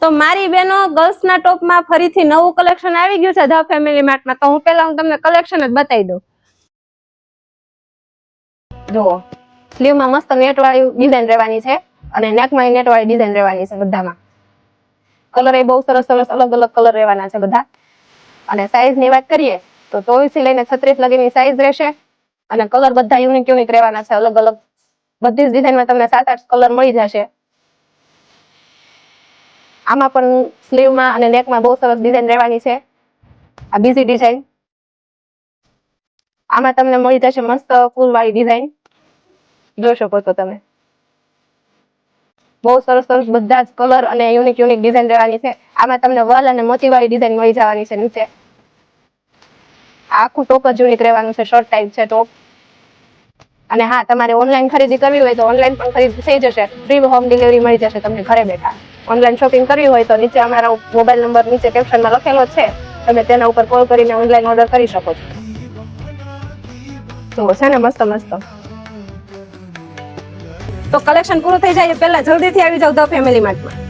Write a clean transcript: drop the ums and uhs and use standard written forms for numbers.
તો મારી બેનો ગર્લ્સના ટોપમાં ફરીથી નવું કલેક્શન આવી ગયું છે ધ ફેમિલી માર્ટમાં. તો હું તમને કલેક્શન જ બતાવી દઉં. જુઓ, સ્લીવમાં મસ્ત નેટવાળી ડિઝાઇન રહેવાની છે અને નેકમાં નેટવાળી ડિઝાઇન રહેવાની છે. બધામાં કલર એ બહુ સરસ સરસ અલગ અલગ કલર રહેવાના છે બધા. અને સાઈઝની વાત કરીએ તો 24 થી લઈને 36 લગીની સાઈઝ રહેશે અને કલર બધા યુનિક યુનિક રહેવાના છે અલગ અલગ. બધી જ ડિઝાઇનમાં તમને 7-8 કલર મળી જશે. આમાં પણ સ્લીવમાં અને નેકમાં બહુ સરસ ડિઝાઇન રહેવાની છે. આ બીજી ડિઝાઇન, આમાં તમને મળી જશે મસ્ત ફૂલવાળી ડિઝાઇન. જોઈ શકો છો તમે. બહુ સરસ સરસ બધા જ કલર અને યુનિક યુનિક ડિઝાઇન રહેવાની છે. આમાં તમને વલ અને મોતીવાળી ડિઝાઇન મળી જવાની છે નીચે. આખું ટોપ જ યુનિક રહેવાનું છે, શોર્ટ ટાઈપ છે ટોપ. અને હા, તમારે ઓનલાઈન ખરીદી કરવી હોય તો ઓનલાઈન પણ ખરીદી થઈ જશે. ફ્રી હોમ ડિલિવરી મળી જશે તમને ઘરે બેઠા. ઓનલાઈન શોપિંગ કરવી હોય તો નીચે અમારો મોબાઈલ નંબર નીચે કેપ્શનમાં લખેલો છે, તમે તેના ઉપર કોલ કરીને ઓનલાઈન ઓર્ડર કરી શકો છો. તો છે ને મસ્ત મસ્ત. તો કલેક્શન પૂરું થઈ જાય પહેલા જલ્દીથી આવી જાવ ધ ફેમિલી માર્ટમાં.